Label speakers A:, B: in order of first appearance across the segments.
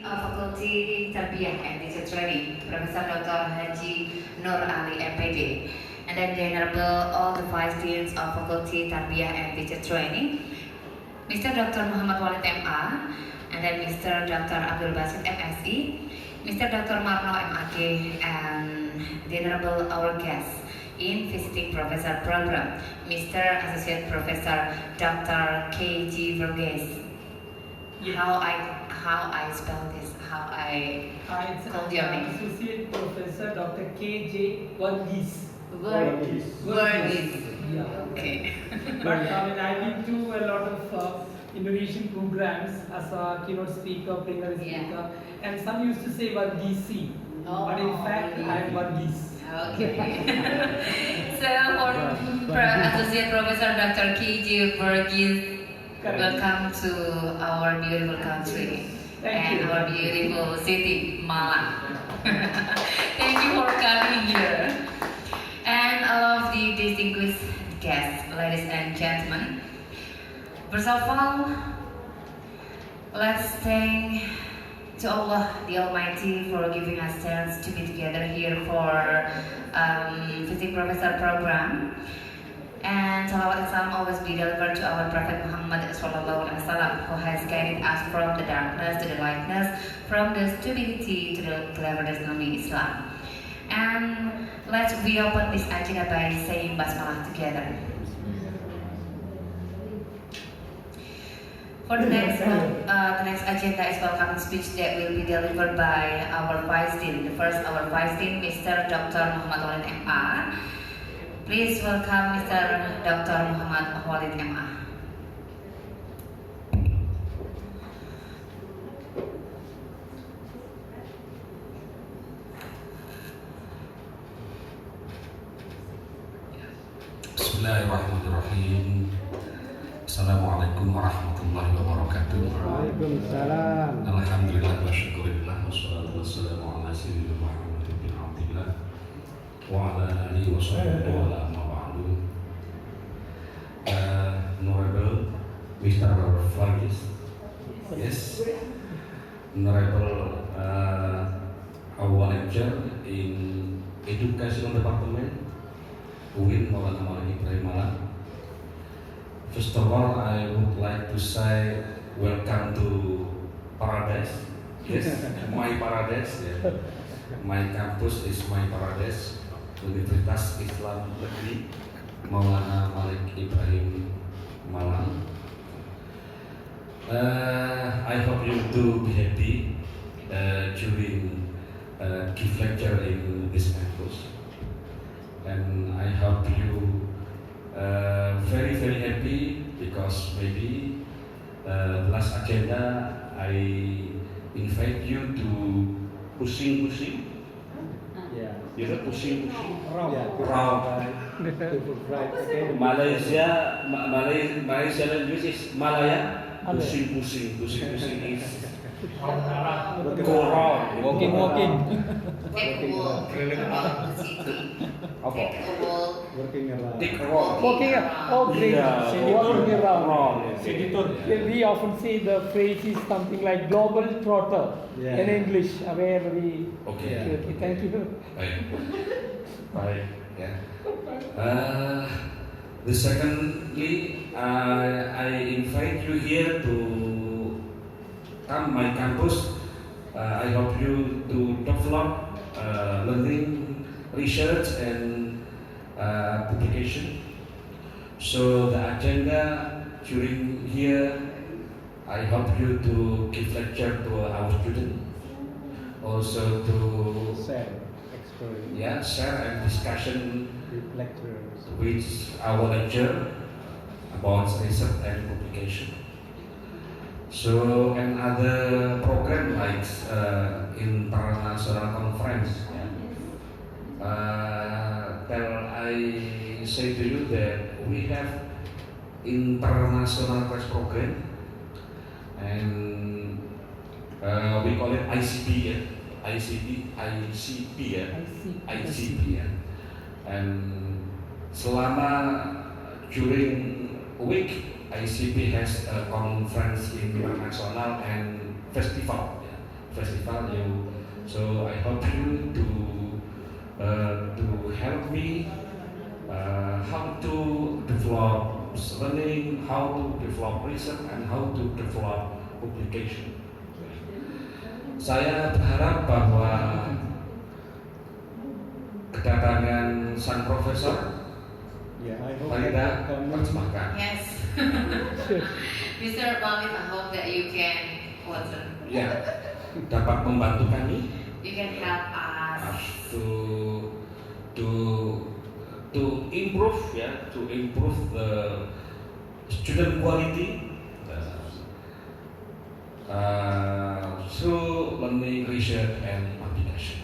A: Faculty Tarbiyah and Teacher Training, Professor Dr. Haji Nur Ali MPD, and then the Honorable all the Vice Deans of Faculty Tarbiyah and Teacher Training, Mr. Dr. Muhammad Walid MA, and then Mr. Dr. Abdul Basit MSI, Mr. Dr. Marno MAG, and the Honorable our guest in visiting Professor Program, Mr. Associate Professor Dr. KG Vargheese. How I spell this? How I call your name?
B: Associate Professor Dr. KJ Vargheese.
A: Vargheese.
B: Yeah.
A: Okay.
B: But I've been to a lot of Indonesian programs as a keynote speaker, plenary speaker, and some used to say Vargheese, but in fact I'm Vargheese.
A: Okay. So for Associate Professor Dr. KJ Vargheese, welcome to our beautiful country and our beautiful city, Malang. Thank you for coming here. And all of the distinguished guests, ladies and gentlemen. First of all, let's thank to Allah the Almighty for giving us chance to be together here for visiting Professor program. And salawat and salam always be delivered to our Prophet Muhammad Sallallahu Alaihi Wasallam, who has guided us from the darkness to the lightness, from the stupidity to the cleverness of Islam. And let's reopen this agenda by saying Basmalah together. For the next agenda is welcoming speech that will be delivered by our Vice Dean. The first, our Vice Dean, Mr. Dr. Muhammad Walid MA. Please welcome Mr. Dr. Muhammad Walid MA.
C: Bismillahirrahmanirrahim. Assalamualaikum warahmatullahi wabarakatuh.
D: Waalaikumsalam.
C: Alhamdulillah wa syukurillah wassalatu wassalamu ala sayyidina Muhammad bin Abdillah wa ala alihi wa sahbihi wa ala amma ba'du. Honorable Mr. Vargheese, yes, Honorable our lecturer in Educational Department, UIN Malang. First of all, I would like to say welcome to paradise. Yes, my paradise. Yeah. My campus is my paradise. Universitas Islam Negeri Maulana Malik Ibrahim Malang. I hope you to be happy during give lecture in this campus, and I hope you very happy because maybe the last agenda I invite you to pusing.
D: Yeah.
C: You know pusing.
D: Round.
C: Malaysia language is Malaya. Pusing is go round.
D: Walking.
C: Apa?
D: Working around.
C: Take a walk.
D: Walking. Oh, great. Walking around.
B: Yeah, we often say the phrase is something like global trotter in English, where we.
C: Okay.
B: Thank you.
C: Baik. Ya. The secondly, I invite you here to come my campus. I hope you to develop learning, research, and publication. So the agenda during here, I hope you to give lecture to our students, also to share and discussion
D: Lecturers.
C: with our lecturer about research and publication. So and other program like international conference. I say to you that we have international press program, and we call it ICP. And selama during week ICP has a conference international and festival. of you to help me how to develop learning, how to develop research, and how to develop publication. Saya berharap bahwa kedatangan sang profesor, Farida, terjemahkan.
A: Yes. Mr. Malik, I hope that you can
C: Ya, dapat membantu kami.
A: You can help us
C: to improve the student quality through learning, research, and application.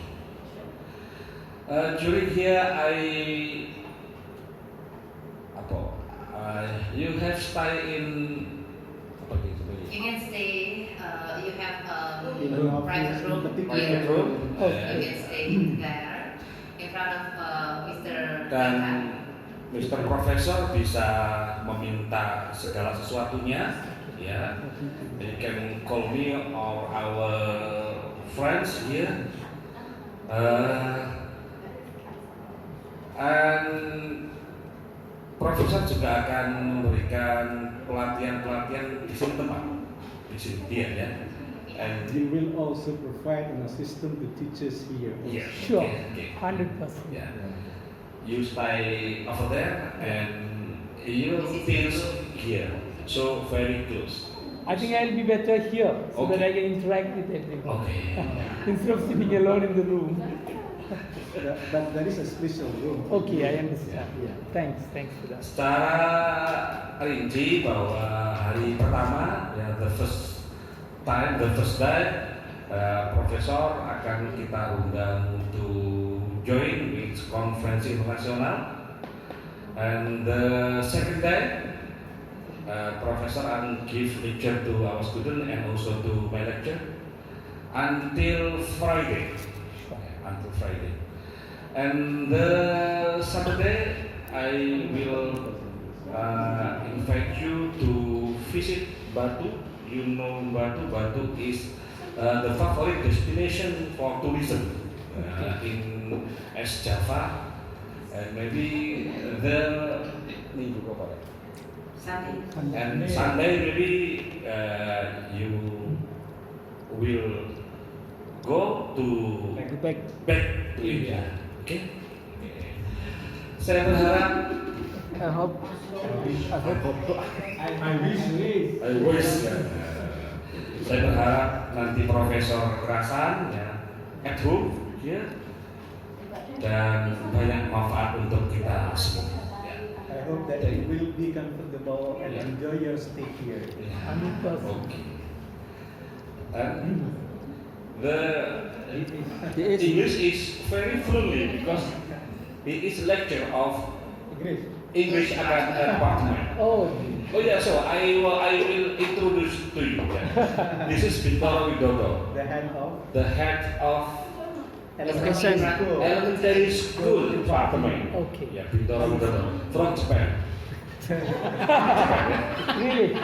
C: During here, you have stay in.
A: You can stay. You have private room.
C: Private room.
A: You can stay there in front of Mr.
C: Dan Mr. Profesor bisa meminta segala sesuatunya, ya. You can call me or our friends here, and Profesor juga akan memberikan pelatihan-pelatihan di sini tempat, di sini dia ya. And
D: you will also provide an assistant to teachers here.
C: yeah,
B: Sure,
C: okay.
B: 100%.
C: Yeah. You stay over there and you feel here, so very close.
B: I think I'll be better here so that I can interact with everyone.
C: Okay.
B: Instead of sitting alone in the room.
D: But there is a special room.
B: Okay, I understand. Yeah. Thanks for that.
C: Secara rinci bahwa hari pertama, ya the first day, Profesor akan kita undang to join with conference internasional, and the second day, Professor akan give lecture to our student and also to my lecture until Friday. And the Saturday, I will invite you to visit Batu. You know Batu is the favorite destination for tourism in East Java, and maybe there Sunday maybe you will go to back to India. Okay? Saya berharap.
B: I hope.
D: I wish.
C: Saya berharap nanti Profesor kerasan ya at home ya, dan banyak manfaat untuk kita semua.
D: I hope that you will be comfortable and enjoy your stay here.
C: Okay. And the English is very fluently because he is lecturer of English department.
B: Oh
C: Yeah, so I will introduce to you. Yeah. This is Bintoro Widodo,
D: The head of
C: elementary school department.
B: Okay.
C: Yeah, Bintoro Widodo from Japan.
B: Really?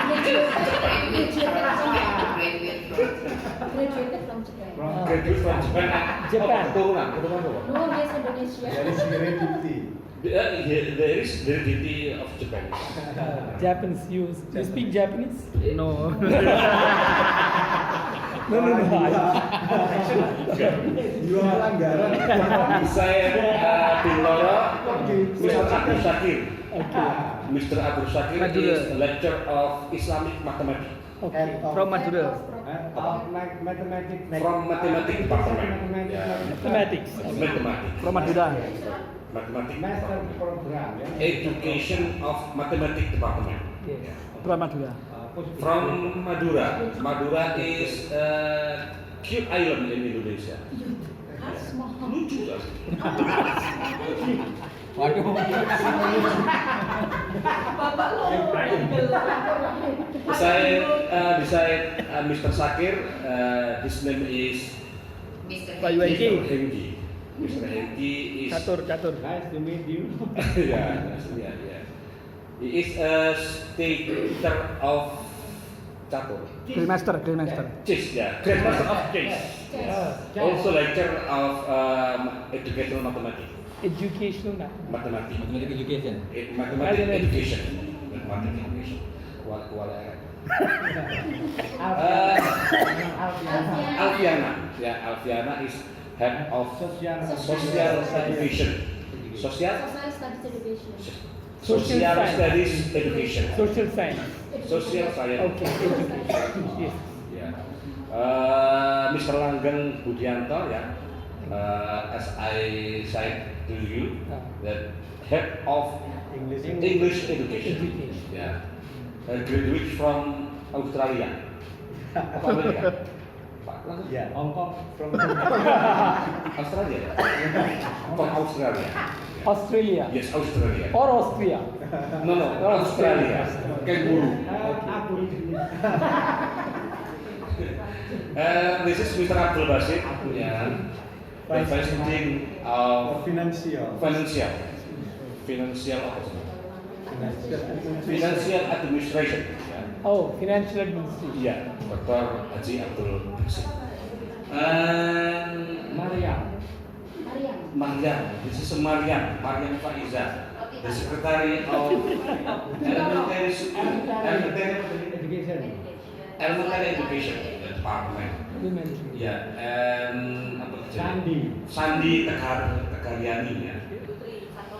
E: Graduated from Japan.
C: Graduate from Japan.
B: Japan.
C: Keturunan apa?
E: No, he's Indonesia.
D: There is heredity.
C: There is the heredity of Japan.
B: Japanese. You speak Japanese?
F: No.
B: No.
D: You are pelanggaran.
C: Saya Bintoro, Mr. Abdul Syakir.
B: Okay.
C: Mr. Abdul Syakir is lecturer of Islamic Mathematics.
B: Okay.
F: From Madura.
D: Mathematics.
C: From Mathematics Department. Yeah.
B: Mathematics.
C: Mathematics.
F: From Madura.
C: Mathematics
D: Master
C: Department.
D: program.
C: Education of Mathematics Department.
B: Yes.
F: From Madura.
C: From Madura. Madura is a cute island in Indonesia. Lucu kan? Beside Mr. Sakir, his name is
A: Mr.
F: Pak UIN.
C: Mr. Hengki. Mr. Hengki is
F: Catur.
D: Nice to meet you.
C: yeah. He is a state teacher of catur.
F: Grandmaster.
C: Chess, yeah. Grandmaster of chess. Also lecturer of educational mathematics.
F: Educational
C: Mathematics.
G: Mathematics education.
C: Mathematics education. Mathematics education. Alfiana. Yeah, Alfiana is head of social education. Social studies education.
F: Social science.
C: Social science.
F: Okay, education. Yes.
C: Yeah. Mr. Langgeng Budianto, yeah. As I said to you, that head of English education. Yeah. Graduate from Australia. Apa Amerika?
D: Yeah, Hong Kong from
C: Australia. From Australia.
F: Australia.
C: Yes, Australia.
F: Or Austria.
C: No, Australia. Kangaroo. This is Mr. Abdul Basit, yeah. The Vice Dean of
D: financial
C: Administration. Yeah.
F: Oh, financial administration.
C: Yeah, Dr. Haji Abdul Basit. Mariam. This is Mariam Faiza, the Secretary of Elementary Education Department. Yeah, and Sandi Tegariani, yeah.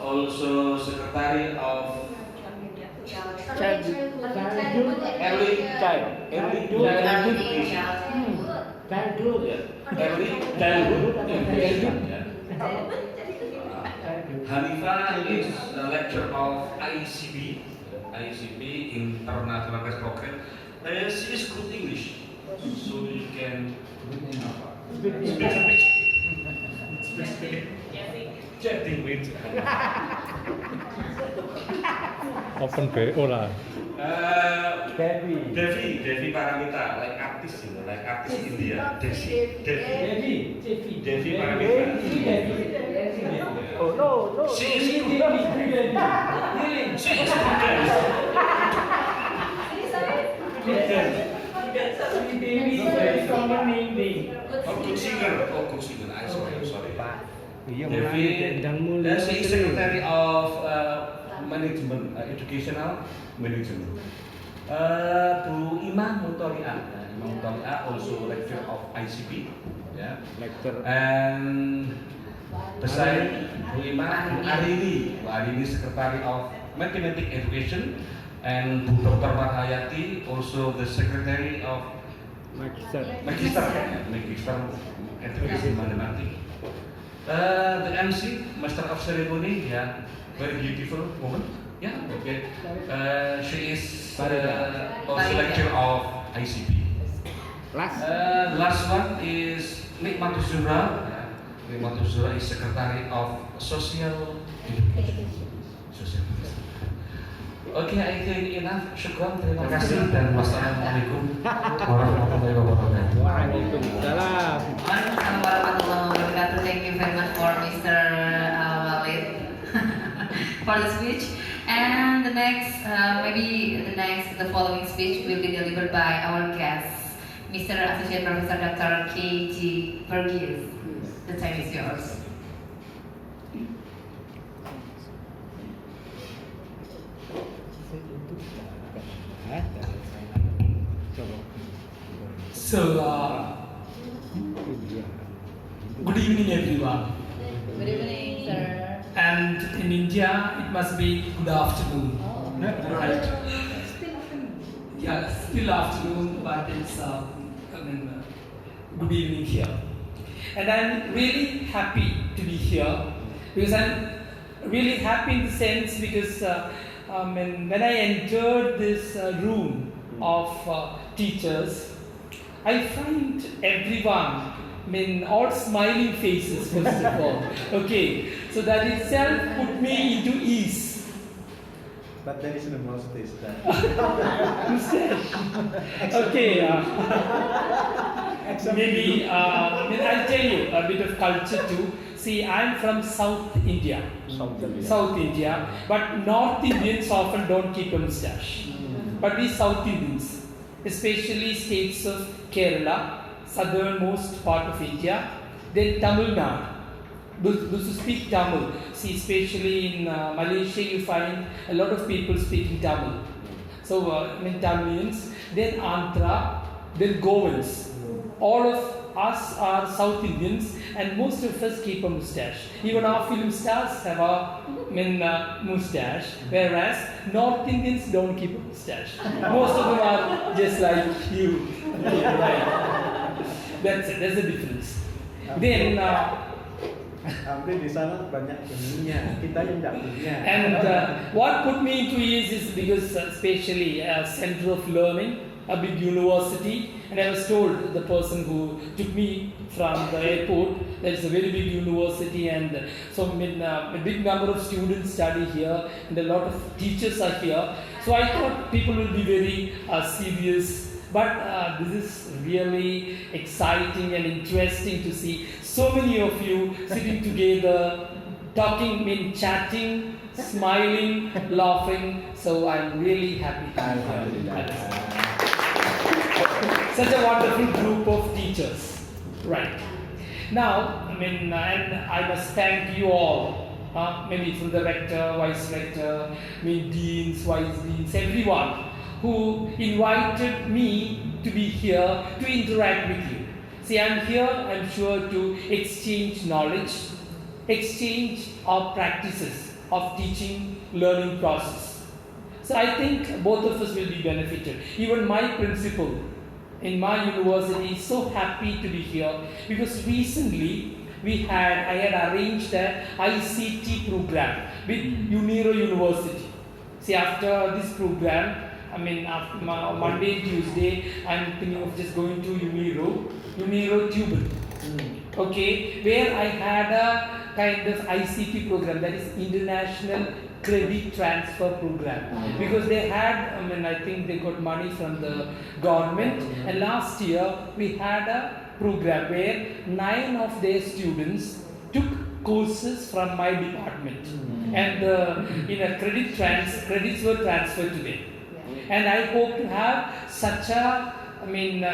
C: Also Secretary of Early Childhood Education. Early Childhood Education. Yeah. Hanifa is the lecturer of ICB, International Class Program. She is good English, so you can speak. Chatting with.
G: Open BO lah.
C: Devi Paramita, like artist, like artist India. Devi Paramita.
F: Oh no.
C: She is good. She is good singer. Good singer. I'm sorry. Devi, she is secretary of management, educational management. Bu Imam Mutolia, also lecturer of ICB, yeah. And beside Bu Imam, Bu Arini, secretary of mathematics education, and Bu Dr. Marhayati, also the secretary of Magister Education Mathematics. The MC, Master of Ceremony, yeah, very beautiful woman. Yeah, okay. She is also lecturer of ICP. Last one is Nikmatul Zura. Nikmatul Zura is secretary of Social Education. Okay, I think enough. Syukran, terima kasih dan wassalamualaikum warahmatullahi wabarakatuh.
G: Waalaikumsalam.
A: Waalaikumsalam warahmatullahi wabarakatuh. Thank you very much for Mr. Walid for the speech. And the following speech will be delivered by our guest, Mr. Associate Professor Dr. K.G. Vargheese. The time is yours.
B: So, good evening everyone.
A: Good evening, sir.
B: And in India, it must be good afternoon. Right? Yeah, still afternoon, but it's good evening here. And I'm really happy to be here because I'm really happy in the sense because when I entered this room of teachers, I find everyone, all smiling faces first of all. Okay, so that itself put me into ease.
D: But there is no mustache there.
B: Okay, maybe I'll tell you a bit of culture too. See, I'm from South India. South India, but North Indians often don't keep a mustache. But we South Indians, especially states of Kerala, southernmost part of India, then Tamil Nadu. Those who speak Tamil. See, especially in Malaysia, you find a lot of people speaking Tamil. So, Tamilians, then Andhra, then Goans. All of us are South Indians, and most of us keep a mustache. Even our film stars have a mustache, whereas North Indians don't keep a mustache. Most of them are just like you. Right. That's it. That's the difference. Then.
D: Hampir di sana banyak ininya, kita yang tidak punya.
B: And what put me into EAS is because especially a center of learning, a big university, and I was told the person who took me from the airport that it's a very big university, and so a big number of students study here, and a lot of teachers are here. So I thought people will be very serious. But this is really exciting and interesting to see so many of you sitting together, talking, chatting, smiling, laughing. So I'm really happy to be here. Such a wonderful group of teachers. Right. Now, and I must thank you all. Maybe from the rector, vice rector, deans, vice deans, everyone who invited me to be here to interact with you. See, I'm here, I'm sure, to exchange knowledge, exchange our practices of teaching, learning process. So I think both of us will be benefited. Even my principal in my university is so happy to be here because recently I had arranged an ICT program with UNIRO University. See, after this program, after Monday and Tuesday, I'm thinking of just going to UNIRO Tubal. Okay, where I had a kind of ICT program, that is International Credit Transfer Program. Because they had, I think they got money from the government, and last year we had a program where 9 of their students took courses from my department, and credits were transferred to them. And I hope to have such a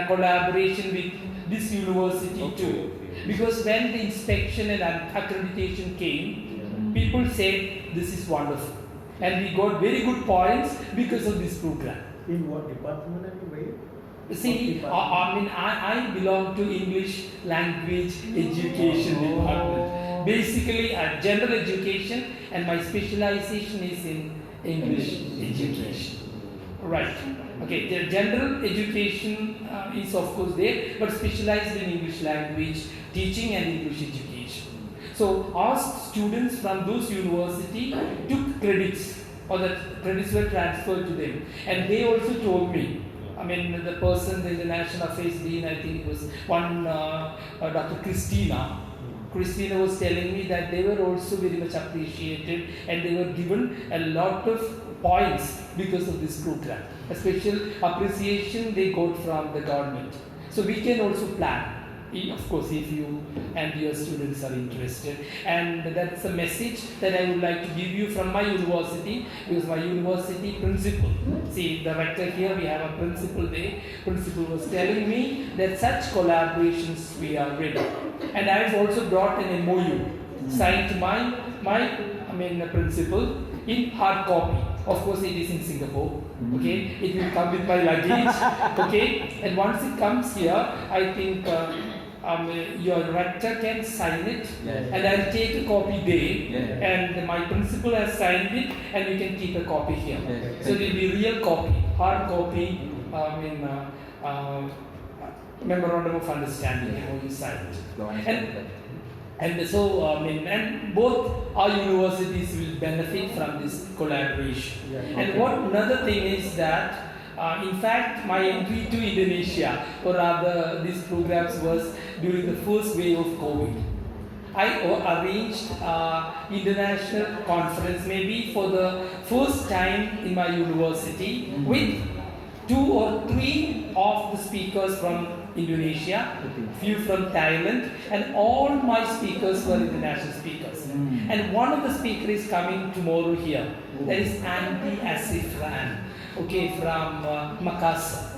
B: collaboration with this university too. Because when the inspection and accreditation came, people said this is wonderful. And we got very good points because of this program.
D: In what department anyway?
B: See, I belong to English language education department. Basically, general education, and my specialization is in English education. Right. Okay. The general education is of course there, but specialized in English language teaching and English education. So our students from those universities took credits, or the credits were transferred to them, and they also told me. The person, the International Affairs Dean, I think it was one Dr. Christina. Christina was telling me that they were also very much appreciated, and they were given a lot of points because of this program. A special appreciation they got from the government. So we can also plan, of course, if you and your students are interested. And that's a message that I would like to give you from my university, because my university principal, see the rector here, we have a principal there. Principal was telling me that such collaborations we are ready. And I have also brought an MOU signed to my principal in hard copy. Of course, it is in Singapore. Okay, it will come with my luggage. Okay, and once it comes here, I think your rector can sign it, and I'll take a copy there, and my principal has signed it, and you can keep a copy here. So it will be real copy, hard copy. Memorandum of understanding, MOU signed. And so, and both our universities will benefit from this collaboration. And another thing is that, in fact, my entry to Indonesia, or rather these programs, was during the first wave of COVID. I arranged international conference, maybe for the first time in my university, with 2 or 3 of the speakers from Indonesia, few from Thailand, and all my speakers were international speakers. And one of the speakers is coming tomorrow here. That is Andy Asif Ran. okay, from Makassar.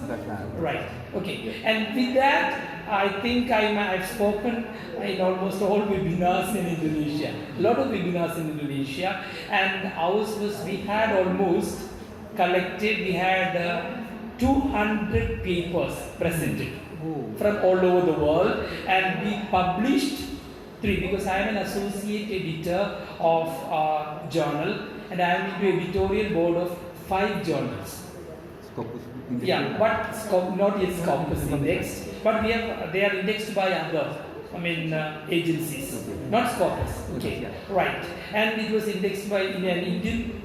B: Right. Okay. And with that, I think I've spoken in almost all webinars in Indonesia. A lot of webinars in Indonesia, and ours was we had almost collected. We had 200 papers presented from all over the world, and we published 3 because I am an associate editor of a journal, and I am into editorial board of 5 journals. Yeah, but not yet Scopus indexed, but they are indexed by other, agencies, not Scopus. Okay, right. And it was indexed by Indian,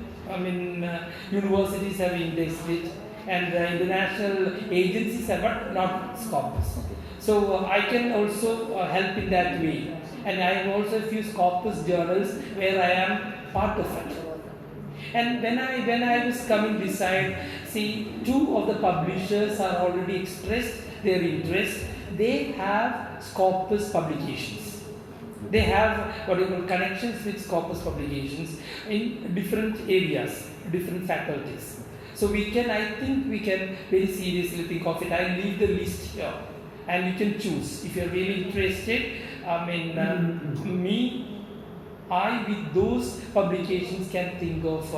B: universities have indexed it, and international agencies have, but not Scopus. So I can also help in that way. And I have also a few Scopus journals where I am part of it. And when I was coming this side, see, 2 of the publishers are already expressed their interest. They have Scopus publications. They have whatever connections with Scopus publications in different areas, different faculties. So I think we can very seriously think of it. I leave the list here, and you can choose if you are really interested. I with those publications can think of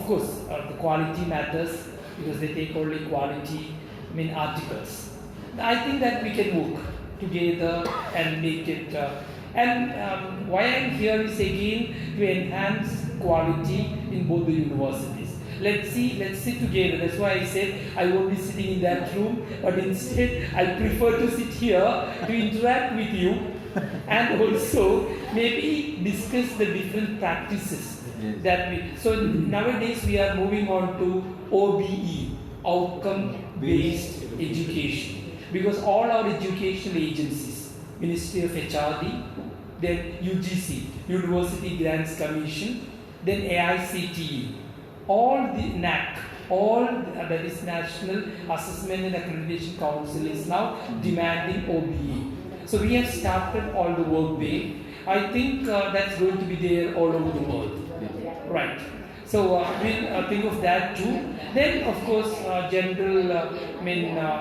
B: course, the quality matters because they take only quality articles. I think that we can work together and make it. Why I'm here is again to enhance quality in both the universities. Let's sit together. That's why I said I won't be sitting in that room, but instead I prefer to sit here to interact with you and also maybe discuss the different practices that we. So nowadays we are moving on to OBE, outcome-based education, because all our educational agencies, Ministry of HRD, then UGC, University Grants Commission, then AICTE, all the NAC, that is National Assessment and Accreditation Council is now demanding OBE. So we have started all the work there. I think that's going to be there all over the world. Right. So we'll think of that too. Then of course general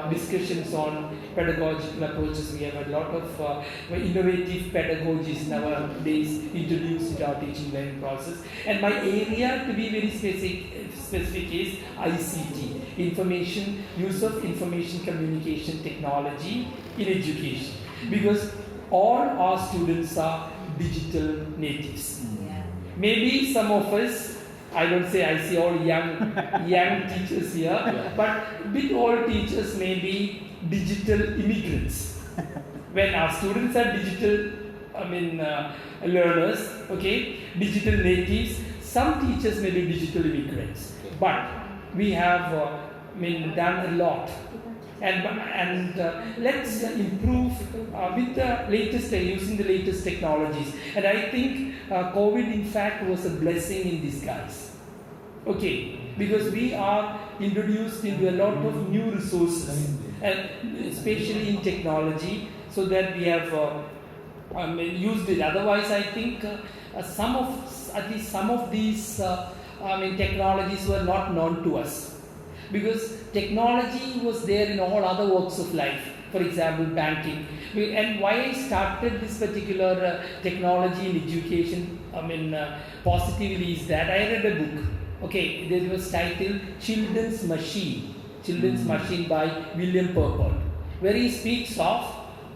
B: discussions on pedagogical approaches. We have a lot of innovative pedagogies nowadays introduced in our teaching learning process. And my area to be very specific is ICT, use of information communication technology in education. Because all our students are digital natives. Maybe some of us, I don't say I see all young teachers here, but bit all teachers may be digital immigrants. When our students are digital, learners, okay, digital natives, some teachers may be digital immigrants. But we have done a lot. And let's improve with the latest, using the latest technologies. And I think COVID in fact was a blessing in disguise. Okay, because we are introduced into a lot of new resources, and especially in technology, so that we have used it. Otherwise, I think at least some of these technologies were not known to us. Because technology was there in all other walks of life, for example, banking. And why I started this particular technology in education, positively is that I read a book. Okay, there was titled Children's Machine by William Purport, where he speaks of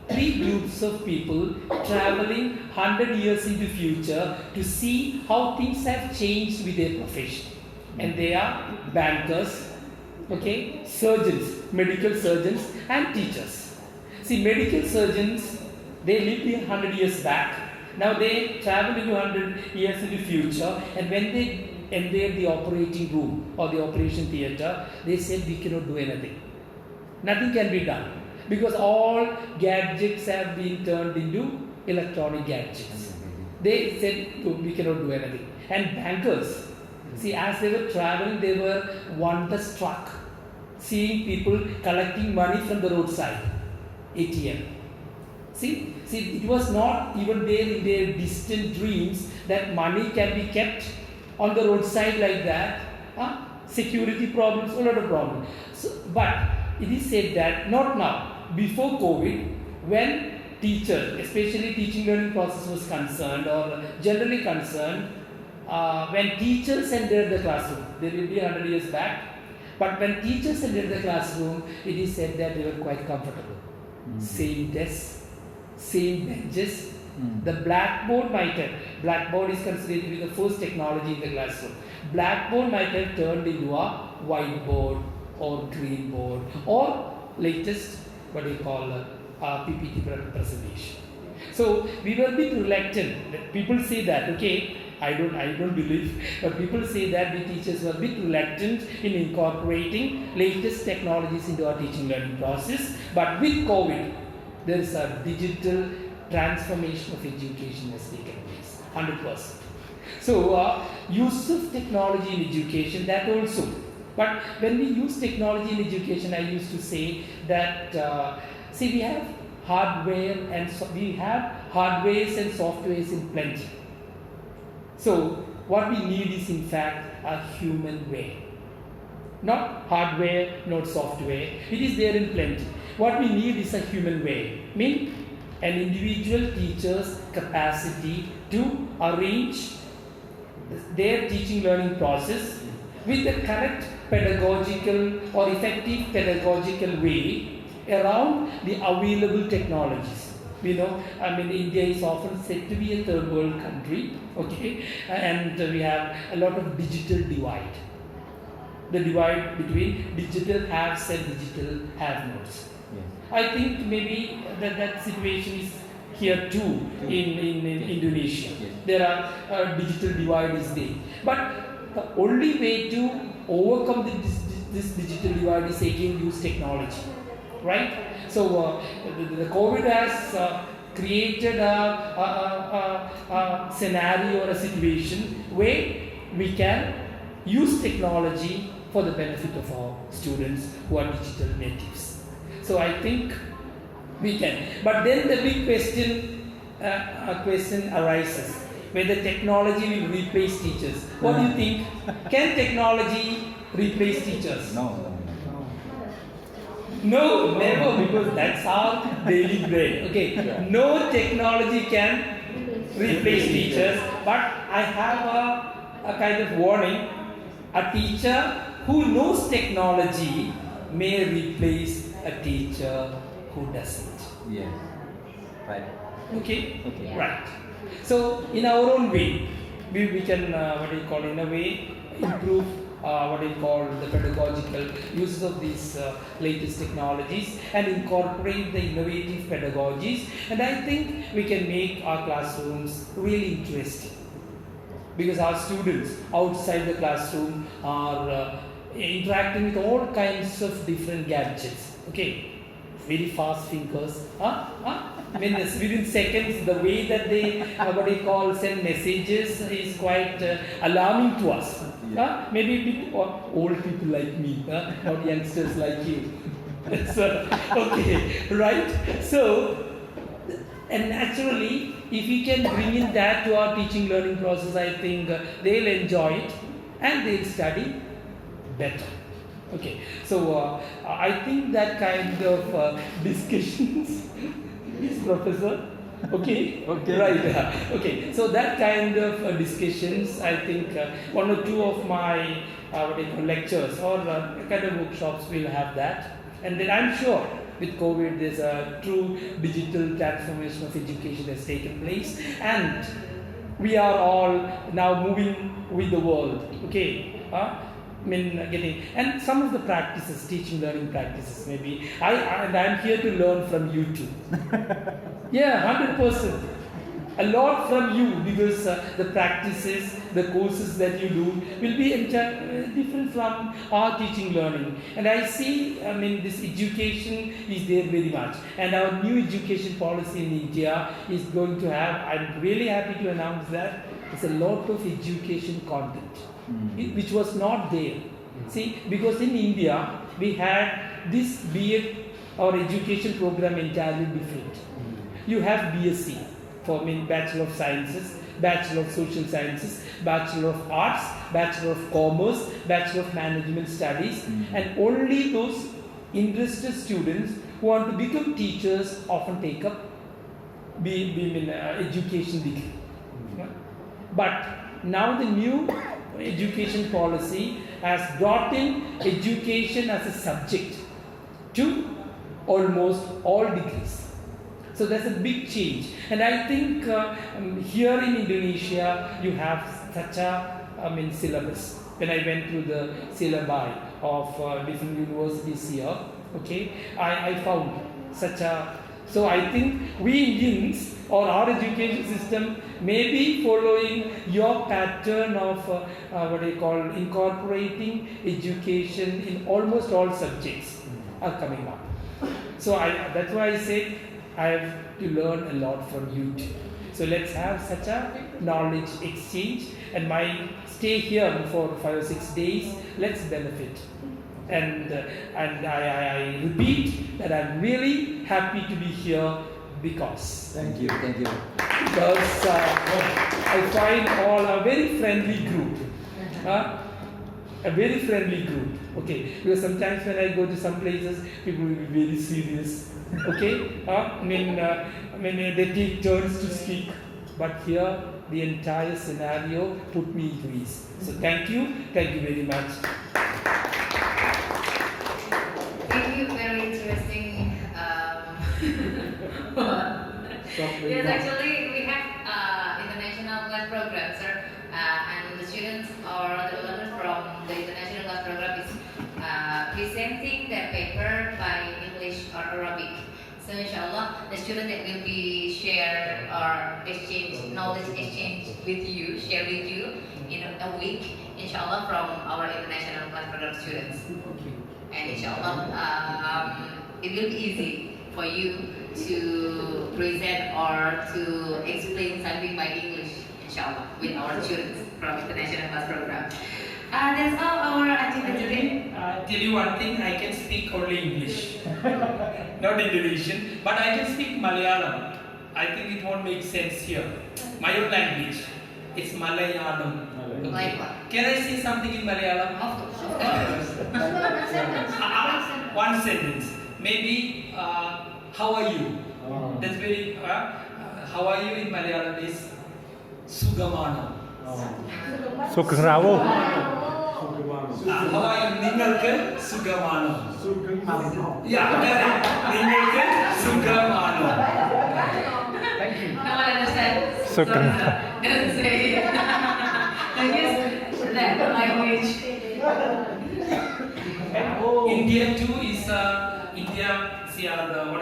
B: 3 groups of people traveling 100 years into the future to see how things have changed with their profession. And they are bankers, okay, surgeons, medical surgeons and teachers. See, medical surgeons, they lived 100 years back. Now they travel into 100 years in the future, and when they entered the operating room or the operation theatre, they said we cannot do anything. Nothing can be done because all gadgets have been turned into electronic gadgets. They said we cannot do anything. And bankers, see, as they were traveling, they were wonderstruck seeing people collecting money from the roadside, ATM. See, it was not even there in their distant dreams that money can be kept on the roadside like that. security problems, a lot of problems. So, but it is said that not now, before COVID, when teachers, especially teaching learning process was concerned or generally concerned, when teachers entered the classroom, there will be 100 years back, but when teachers entered the classroom, it is said that they were quite comfortable. Same desks, same benches. The blackboard is considered to be the first technology in the classroom. Blackboard might have turned into a whiteboard or green board or latest what we call a PPT presentation. So we were a bit reluctant. People say that, okay, I don't believe, but people say that the teachers were a bit reluctant in incorporating latest technologies into our teaching learning process. But with COVID, there is a digital transformation of education has taken place, 100%. So use of technology in education, that also. But when we use technology in education, I used to say that we have hardware and we have hardwares and softwares in plenty. So what we need is in fact a human way. Not hardware, not software. It is there in plenty. What we need is a human way. Mean an individual teacher's capacity to arrange their teaching learning process with the correct pedagogical or effective pedagogical way around the available technologies. We know, India is often said to be a third world country, okay, and we have a lot of digital divide. The divide between digital haves and digital have-nots.
G: Yes.
B: I think maybe that situation is here too in Indonesia.
G: Yes.
B: There are digital divide is there. But the only way to overcome this digital divide is again use technology, right? So the COVID has created a scenario or a situation where we can use technology for the benefit of our students who are digital natives. So I think we can. But then the big question arises whether technology will replace teachers. What do you think? Can technology replace teachers? No, never, because that's our daily bread. Okay,
G: Yeah.
B: No technology can replace teachers, but I have a kind of warning. A teacher who knows technology may replace a teacher who doesn't.
G: Yes. Right.
B: Okay?
G: Okay.
B: Right. So, in our own way, we can, in a way, improve the pedagogical uses of these latest technologies and incorporate the innovative pedagogies. And I think we can make our classrooms really interesting. Because our students outside the classroom are interacting with all kinds of different gadgets. Okay, very fast thinkers. Within seconds, the way that they send messages is quite alarming to us.
G: Yeah.
B: Maybe a bit old people like me, not youngsters like you. So, okay, right? So, and naturally, if we can bring in that to our teaching learning process, I think they'll enjoy it and they'll study better. Okay, so I think that kind of discussions is Professor. Okay,
G: Okay.
B: Right. Okay, so that kind of discussions, I think one or two of my lectures or kind of workshops will have that, and then I'm sure with COVID there's a true digital transformation of education has taken place, and we are all now moving with the world. Okay. And some of the practices, teaching learning practices, maybe I'm here to learn from you too. Yeah, 100%. A lot from you, because the practices, the courses that you do will be different from our teaching learning. And I see, this education is there very much. And our new education policy in India is going to have, I'm really happy to announce that, it's a lot of education content. Which was not there. See, because in India we had this BEd or education program entirely different. You have BSc, for me Bachelor of Sciences, Bachelor of Social Sciences, Bachelor of Arts, Bachelor of Commerce, Bachelor of Management Studies, and only those interested students who want to become teachers often take up education degree. But now the new education policy has brought in education as a subject to almost all degrees. So there's a big change, and I think here in Indonesia you have such a syllabus. When I went through the syllabi of different universities here, okay, I found such a. So I think we Indians or our education system may be following your pattern of incorporating education in almost all subjects are coming up. So that's why I say I have to learn a lot from you too. So let's have such a knowledge exchange, and my stay here for 5 or 6 days, let's benefit. And I repeat that I'm really happy to be here because
G: Thank you.
B: because I find all a very friendly group. A very friendly group. Okay, because sometimes when I go to some places, people will be very serious. Okay, they take turns to speak, but here the entire scenario put me at ease. So thank you very much.
A: Thank you, very interesting. Yes, actually, we have international class program, sir, and the students or the learners from the international class program is presenting their paper by English or Arabic. So inshallah, the student that will be share or knowledge exchange with you, share with you in a week, inshallah, from our international class program students. And inshallah, it will be easy for you to present or to explain something by English, inshallah, with our students from international class program. That's all our agenda today.
B: Tell you one thing, I can speak only English, not Indonesian, but I can speak Malayalam. I think it won't make sense here. My own language, it's Malayalam.
A: Like what?
B: Can I say something in Malayalam?
A: Of course.
B: One sentence. Maybe, how are you? That's very, how are you in Malayalam is Sugamano.
F: Sugeng Rawo.
B: How are you? Ningalke Sugamano. Yeah, Ningalke Sugamano.
F: Thank you.
A: No one understands.
F: Sugeng.
A: Don't say it. Don't use that language.
B: India too is one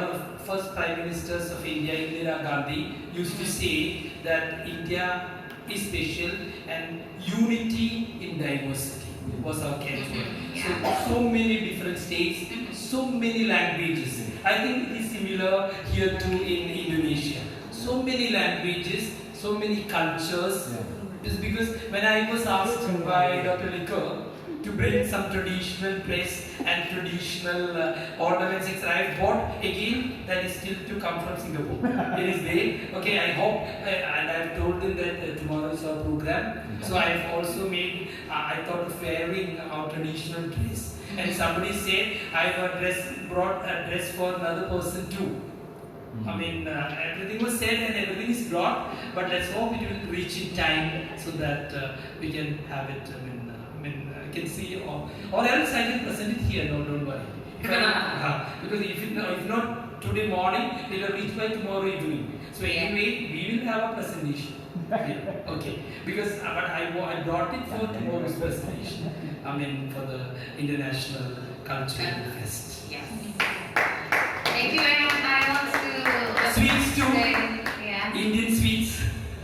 B: of the first prime ministers of India, Indira Gandhi, used to say that India is special and unity in diversity was our catchword. So many different states, so many languages. I think it is similar here too in Indonesia. So many languages, so many cultures. Just because when I was asked by Dr. Likor to bring some traditional dress and traditional ornaments, I bought again that is still to come from Singapore. It is there. Okay, I hope, and I've told them that tomorrow is our program. So I've also made, I thought of wearing our traditional dress. And somebody said, I've brought a dress for another person too. I mean, everything was said and everything is brought, but let's hope it will reach in time so that we can have it. I can see, or else I can present it here. No, don't worry. Because if not today morning, it will reach by tomorrow evening. So anyway, we will have a presentation. Okay. Because but I brought it for tomorrow's presentation. For the International Cultural Fest.
A: Yes. Thank you very much. I want to
B: Sweets too.
A: Yeah.
B: Indian sweets.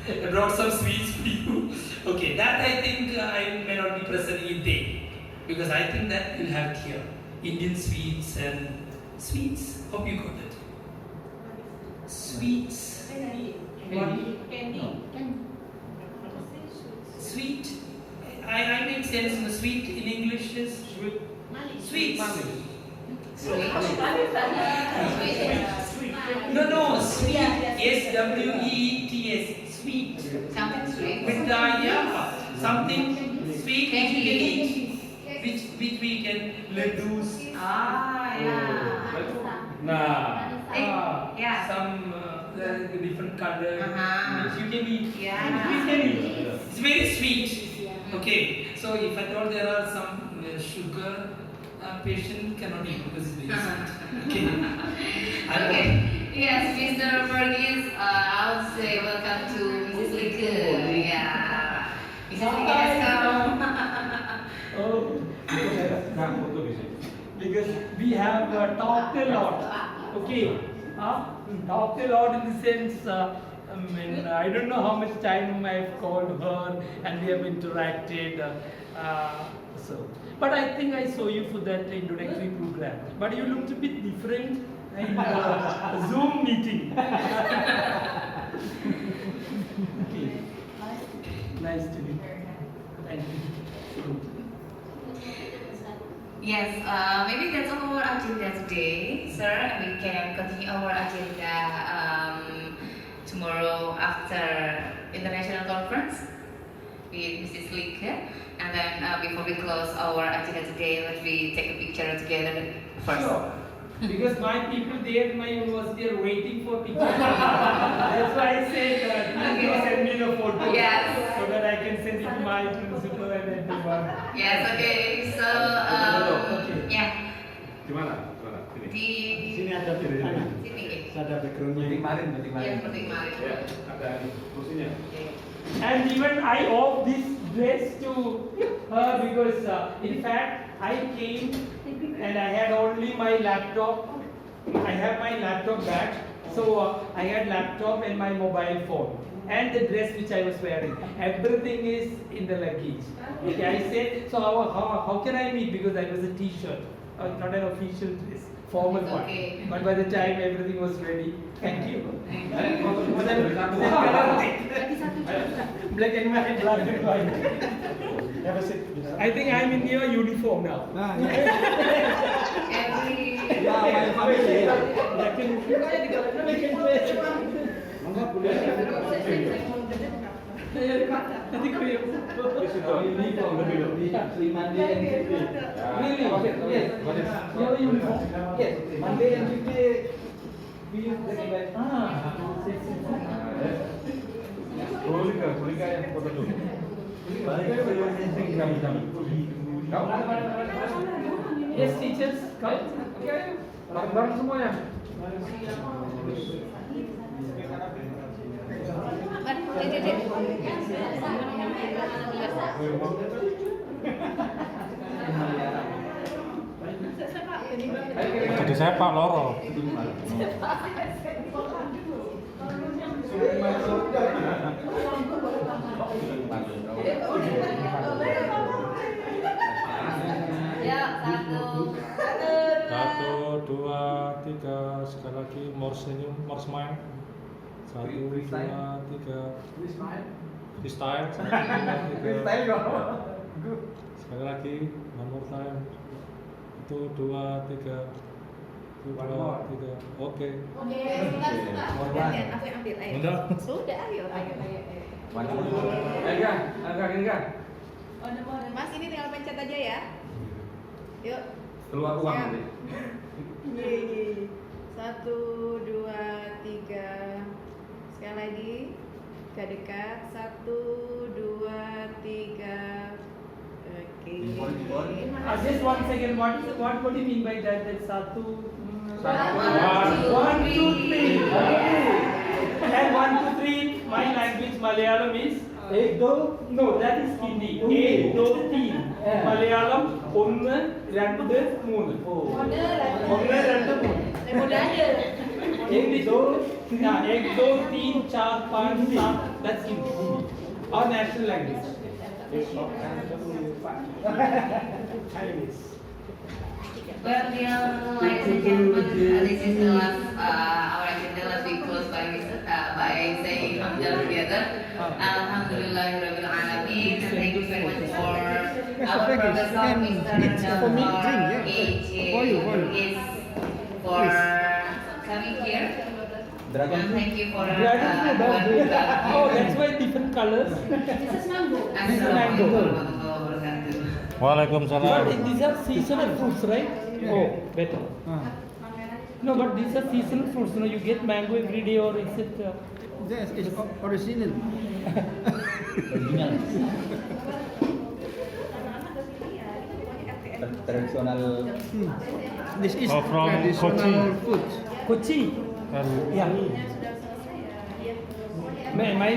B: I brought some sweets for you. Okay, that I think I may not be present in day because I think that you'll have it here. Indian sweets and sweets. Hope you got it. Sweets. Sweet. I make sense in the sweet in English is sweets.
A: Sweet.
B: No, sweet. SWEETS, sweet.
A: Something sweet.
B: Yeah, something sweet which we can
A: Candy.
B: eat, which we can ladoos.
A: Ah, yeah.
C: Nah,
A: Yeah.
B: Some different color which you can eat.
A: Yeah.
B: We can eat. It's very sweet. Okay, so if at all there are some sugar, patient cannot eat because it's very sweet. Okay.
A: Okay. Yes, Mr. Vargheese, I would say welcome to Mrs. Lik. Yeah. Mrs. Lik has come.
D: Oh, because we have talked a lot. Okay, talked a lot in the sense. I don't know how much time I've called her and we have interacted. But I think I saw you for that introductory program. But you looked a bit different in the Zoom meeting. Okay. Nice to meet you. Thank you.
A: Yes, maybe that's our agenda today, sir. And we can continue our agenda tomorrow after international conference with Mrs. Lik. And then before we close our agenda today, let me take a picture together first.
D: Sure. Because my people there in my university are waiting for pictures. That's why I said please send me the photo.
A: Yes.
D: So that I can send it to my principal and everyone.
A: Yes, okay. So,
D: Okay.
A: yeah.
C: gimana? Sini.
A: Di
D: Sini ada background.
A: sini, okay.
D: Ada backgroundnya.
A: Ya, seperti kemarin.
C: Ya, ada kursinya.
A: Okay.
D: And even I owe this dress to her because in fact I came and I had only my laptop. I have my laptop bag, so I had laptop and my mobile phone and the dress which I was wearing. Everything is in the luggage. Okay, I said, so how can I meet, because I was a t-shirt, not an official dress, formal
A: It's
D: one.
A: okay.
D: But by the time everything was ready, thank you. Black and white, black and white. Have a seat. I think I'm in your uniform now.
A: Every
D: Really? Yes. Your uniform? Yes. Monday and Tuesday we use the same.
C: Boleh yang foto dulu.
D: Yes, teachers, come. Bareng semuanya.
F: Jadi saya Pak Loro.
A: ya satu.
F: 1, 2, 3, sekali lagi more senyum, more smile. 1, 2, 3. Freestyle. 1, 2, 3. Sekali lagi, one more time. 1, 2, 3. 1, 2, 3. Oke.
E: Oke, sudah. Gantian, aku yang ambil. Ayo.
F: Udah.
E: Sudah, ayo.
C: Enggak.
E: Mas, ini tinggal pencet aja ya. Yuk.
C: Keluar uang
E: Siap.
C: nanti.
E: 1, 2, 3. Sekali lagi. Ke dekat. 1, 2, 3. Oke.
D: Just 1 second. What do you mean by that? That's satu. 1, 2, 3. Okay. And 1, 2, 3. My language Malayalam is. No, that is Hindi. 1, 2, 3. Malayalam 1, 2, 3. 1, 2, 3. English 1, 2, 3, 4, 5, 7. That's Hindi. Our national language. Chinese.
A: Well, dear ladies and gentlemen, this is the last our agenda. Let's be close by saying Alhamdulillah together. Alhamdulillahirabbil alamin. And thank you very much for our professor, Mr. Vargheese, for coming here
G: Dragon fruit.
A: Thank you for
D: Dragon fruit, oh, that's why different colors.
A: This is mango.
F: Waalaikumsalam.
D: But these are seasonal fruits, right? Oh, better. No, but these are seasonal fruits. You know, you get mango every day, or is it?
H: Yes, it's original.
G: Original. Tradisional.
H: This is
F: Oh, from
H: traditional
F: Kochi.
H: food.
D: Kochi. Yeah. My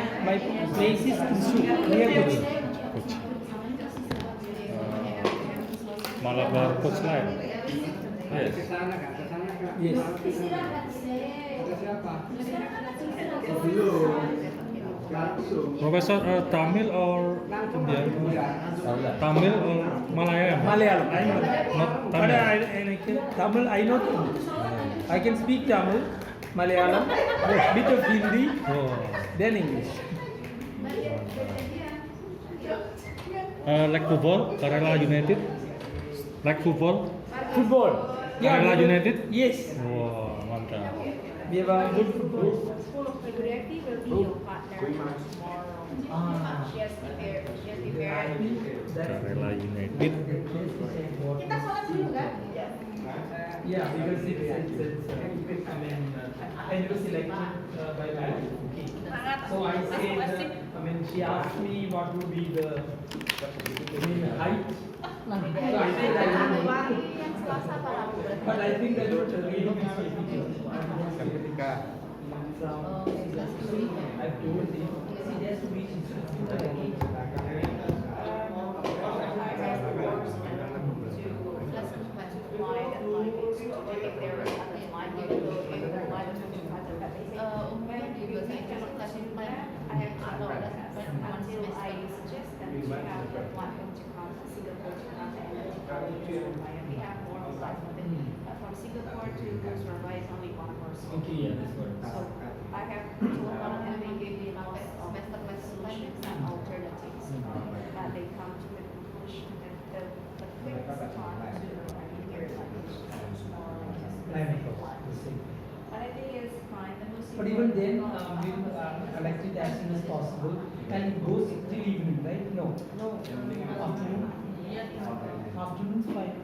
D: place is Thrissur, near Kochi.
F: Malabar coastline. Yes.
D: Yes.
F: Professor, Tamil or Indian? Tamil or Malayalam?
D: Malayalam, I know that.
F: Not
D: But
F: Tamil.
D: I can, Tamil, I know Tamil. I can speak Tamil, Malayalam, bit of Hindi,
F: Oh.
D: then English.
F: Like football, Kerala United. Like football.
D: Football.
F: Kerala
D: we-
F: United?
D: Yes.
F: Wow, mantap.
D: We have a good football.
E: Figurative will be your partner tomorrow. She has prepared.
F: Kerala United.
E: Kita sholat dulu kan?
D: Yeah, because I mean, I was selected by Mary. Okay. So I said, I mean, she asked me what would be the height. So I said I don't know.
E: Yang Selasa apa Rabu?
D: But I think that would really be sufficient. I've told him, he has to reach
E: From Singapore to Surabaya is only 1 hour.
D: Okay, yeah, that's what.
E: So I have told one of them they gave me best solutions and alternatives. But they come to the conclusion that the quickest time to hear language is more But I think it's fine. The most
D: But even then,
E: important-
D: we'll elect it as soon as possible, and it goes till evening, right? No. Afternoon. Afternoon's fine.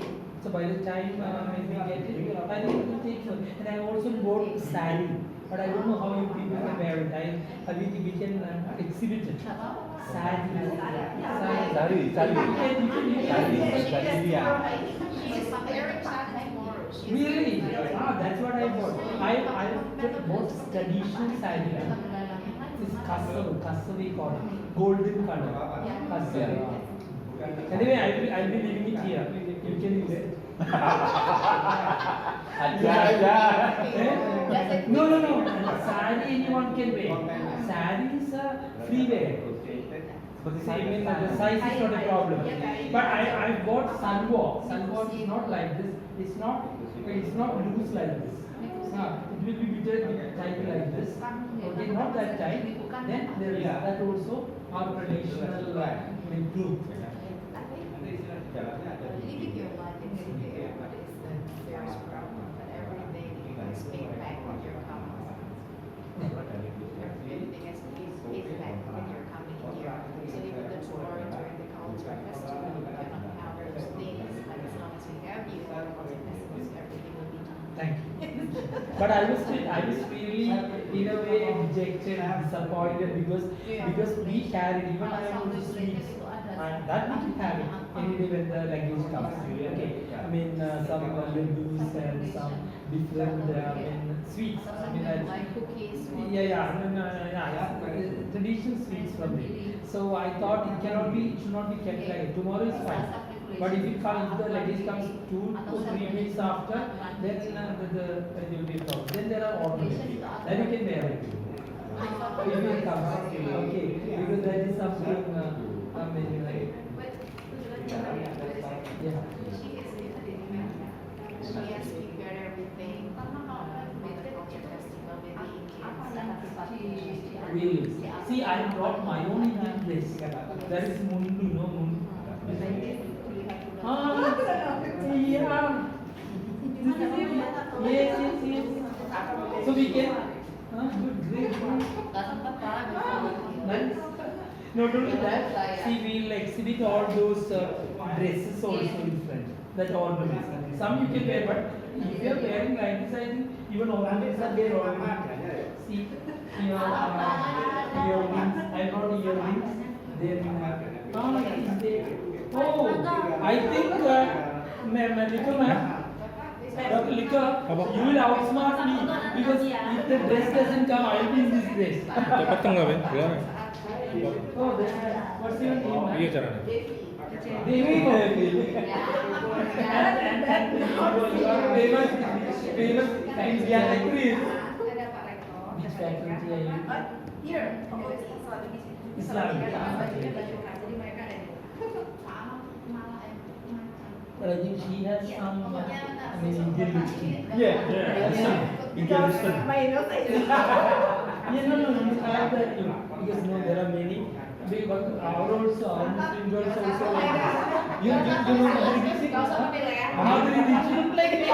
D: So by the time when we get it, I think it will take some. And I also bought sari, but I don't know how you people can wear it. We can exhibit it. Sari.
G: Dari.
D: You can
G: Dari.
E: She's preparing something tomorrow. She's
D: Really? That's what I bought. I bought traditional sari. This is kasav we call it. Golden color. Kasav. Anyway, I'll be leaving it here. You can use it. Eh? No. Sari anyone can wear. Sari is a free wear. I mean, the size is not a problem. But I bought salwar. Salwar is not like this. It's not loose like this. It will be bit tight like this. Okay, not that tight. Then there is that also our traditional group.
E: living your life in India is the serious problem. But everything you can speak back when you're coming. Everything is back when you're coming here. So even the tomorrow during the culture festival, you can encounter those things. But as long as we have you, everything will be done.
D: Thank you. But I was really in a way dejected and disappointed because we carried even I am on the streets and that we can have it any day when the luggage comes. Okay. I mean some ladoos and some different sweets. I mean
E: Like cookies.
D: traditional sweets from me. So I thought it should not be kept like it. Tomorrow is fine. But if it comes, the luggage comes 2 or 3 weeks after, then there will be a problem. Then there are ornaments. Then you can wear it. If it comes, okay, because that is something. Yeah.
E: She has prepared everything with the culture festival with the kids.
D: Really? See, I brought my own Indian dress. That is mundu, no mundu. Yeah. Yes. So we can
B: Good, great, great.
A: Nggak sempat malah
B: Nice. Not only that, see, we'll exhibit all those dresses also in front. That ornaments. Some you can wear, but if you are wearing like this, I think even ornaments are there already. See, here earrings. I brought earrings. Then, is there? Oh, I think, Dr. Lika, you will outsmart me because if the dress doesn't come, I will be in this dress.
F: Potong nggak, Ben? Gimana?
B: Oh, that's nice. What's your name?
F: Iya caranya.
B: Devi. And you are famous Indian actress.
E: Ada Pak Rektor.
B: Which faculty are you?
E: Here. Oh, it's Islam.
B: Islam.
E: Bajunya baju khas. Jadi mereka ada di Malang.
B: But I think she has some Indian look.
D: Yeah.
B: Indian look.
E: My nose aja.
B: Yeah, no, you have that look. Because there are many. But our also, our Muslim girls also. You know Madhuri Dixit?
E: Gak usah pakai lah ya.
B: Madhuri Dixit like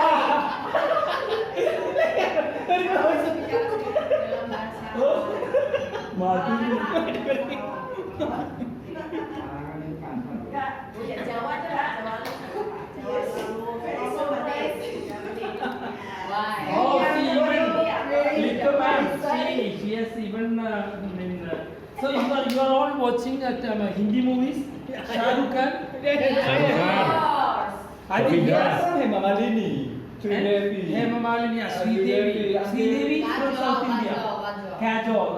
E: Dalam bahasa.
B: Madhuri.
E: Ya Jawa aja lah. Jawa.
B: Oh, she even little man. She has even. So you are all watching at Hindi movies. Shah Rukh Khan. I think yes.
G: Hema Malini, Sridevi.
B: Hema Malini, Sridevi. Sridevi from South India. Kajol.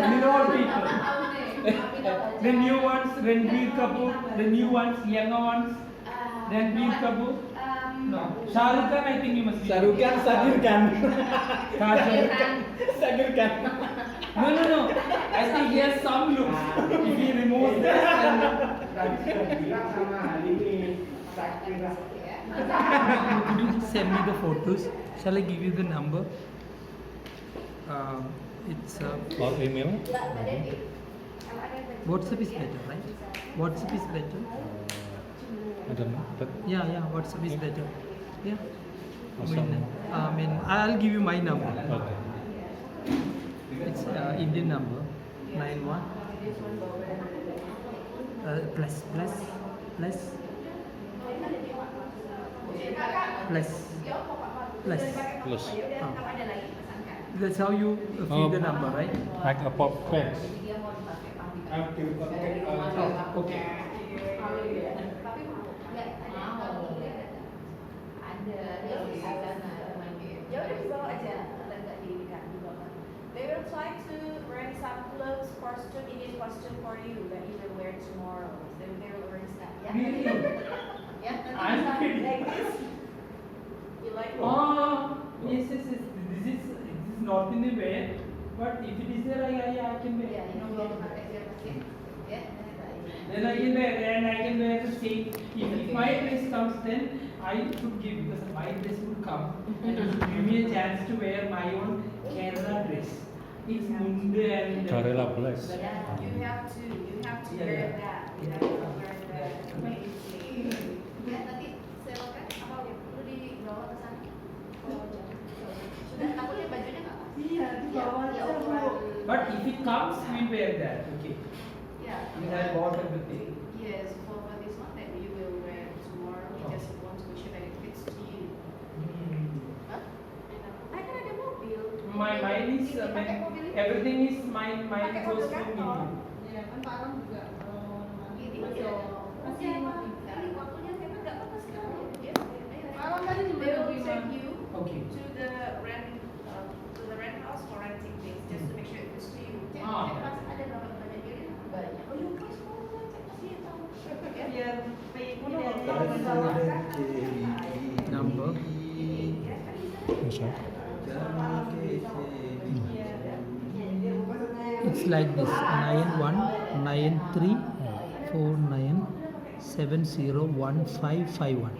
B: These are all people. The new ones, Ranbir Kapoor. The new ones, younger ones. Ranbir Kapoor. No. Shah Rukh Khan, I think you must be.
G: Shah Rukh Khan, Sagir Khan.
B: Kajol.
G: Sagir Khan.
B: No. I think he has some looks. If he removes this, then. Could you send me the photos? Shall I give you the number? It's
F: Or email?
B: WhatsApp is better, right? WhatsApp is better.
F: I don't know. But
B: Yeah, WhatsApp is better. Yeah.
F: Awesome.
B: I'll give you my number.
F: Okay.
B: It's Indian number 91 plus
F: Plus.
B: That's how you feed the number, right?
F: Like a pop pen.
B: Okay.
E: Ya udah dibawa aja, nggak di bawah. They will try to rent some clothes, Indian costume for you that you will wear tomorrow. They will rent that. Ya.
B: Really?
E: Ya.
B: I'm kidding.
E: Like this. You like it?
B: Yes. This is not in a way, but if it is there, I can wear.
E: Ya, ini belum pakai siapa sih? Ya.
B: Then I can wear, and I can wear the same. If my dress comes, then I should give, because my dress would come. And it should give me a chance to wear my own Kerala dress. It's munde and.
F: Kerala bless.
E: Ya, you have to
B: Yeah,
E: wear
B: yeah.
E: that. You have to wear that. Ya, nanti sewakan apa ya? Perlu dibawa ke sana. Sudah takutnya bajunya nggak pas.
B: Iya, dibawa
E: Ya,
B: aja,
E: ukuran.
B: But if it comes, we wear that. Okay.
E: Ya.
B: We have bought everything.
E: Yes, for this one that you will wear tomorrow, we just want to make sure that it fits to you. Hah? I kan ada mobil.
B: Mine is
E: Pakai mobil ini.
B: everything is mine
E: Pakai mobil
B: goes to me.
E: kantor. Iya, kan Pak Alam juga ini masih kali waktunya memang nggak apa-apa sekali. Ya, Alam tadi they will take you
B: Okay.
E: to the rent house for renting things just to make sure it fits to you. Cek,
B: Ah.
E: cek mas ada berapa banyak diri? Banyak. Oh, yuk mas mau cek masih tahu. Ya, biar
B: Number.
F: Bisa.
B: It's like this 919349701551.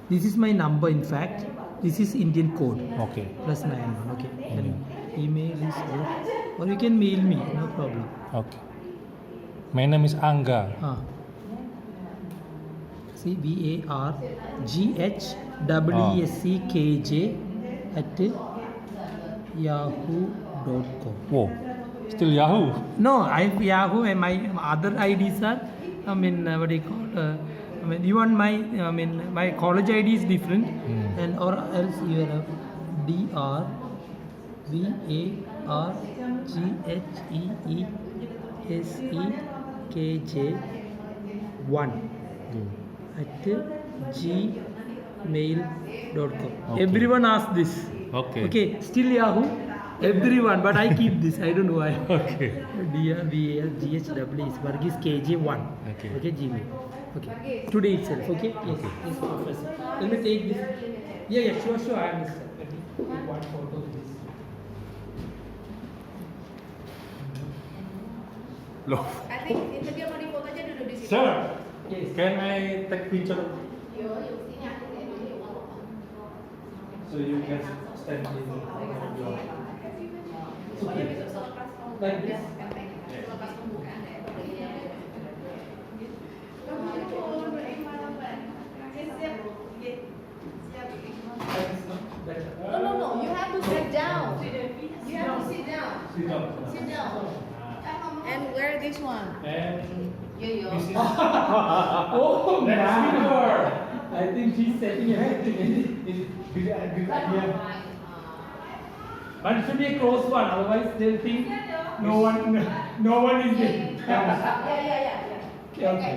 B: This is my number, in fact. This is Indian code.
F: Okay.
B: Plus 91. Okay. Then email is good. Or you can mail me, no problem.
F: Okay. My name is Angga.
B: See, VARGHWESCKJ at yahoo.com.
F: Whoa, still Yahoo.
B: No, I have Yahoo and my other IDs are, what do you call, you want my college ID is different, and or else you have DRVARGHEESEKJ1 at gmail.com.
F: Okay.
B: Everyone asks this.
F: Okay.
B: Still Yahoo. Everyone, but I keep this. I don't know why.
F: Okay.
B: DRVARGHW is Vargheese KJ1.
F: Okay.
B: Gmail. Okay. Today itself. Okay. Yes. Yes, Professor. Let me take this. Yeah. Sure. I understand. Let me take one photo of this.
F: Look.
E: I think itu dia mau dipoto aja duduk di situ.
F: Sir,
B: Yes.
F: can I take picture? So you can stand in your.
B: Like this.
E: No. You have to sit down. You have to sit down.
F: Sit down.
E: Sit down. And wear this one.
F: And
A: Yo.
F: this is
B: Oh, my. I think she's setting everything.
G: Good idea.
B: But it should be a close one, otherwise they'll think no one is there.
E: Ya.
B: Okay.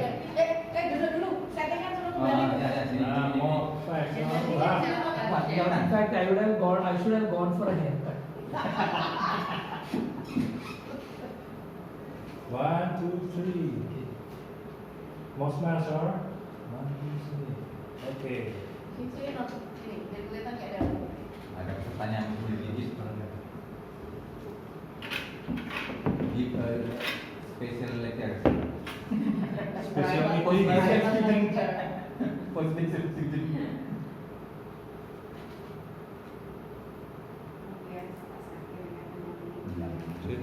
E: Duduk dulu. Settingan dulu kembali.
F: more facts.
B: In fact, I should have gone for a haircut.
F: 1, 2, 3. More smiles, sir. 1, 2, 3. Okay.
E: Ini biar kelihatan kayak ada.
G: Ada pertanyaan Vargheese. Give a special letter.
F: Special meeting.
G: Positive student.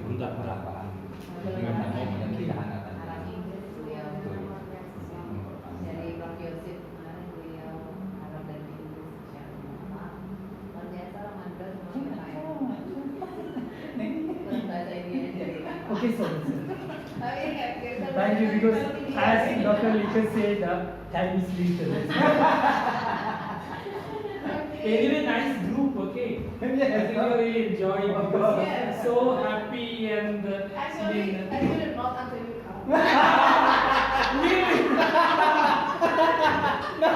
F: Bentar.
G: Perapaan. Yang dihanakan.
A: Dari Prof Yosef kemarin beliau Arab dan Inggris secara luar biasa Ramadan bahasa India.
B: Okay, sir. Thank you, because as Dr. Lika said, time is limited. Anyway, nice group, okay? I think you really enjoy it because
E: Yes.
B: so happy and
E: Actually, I didn't not until you come.
B: really? No.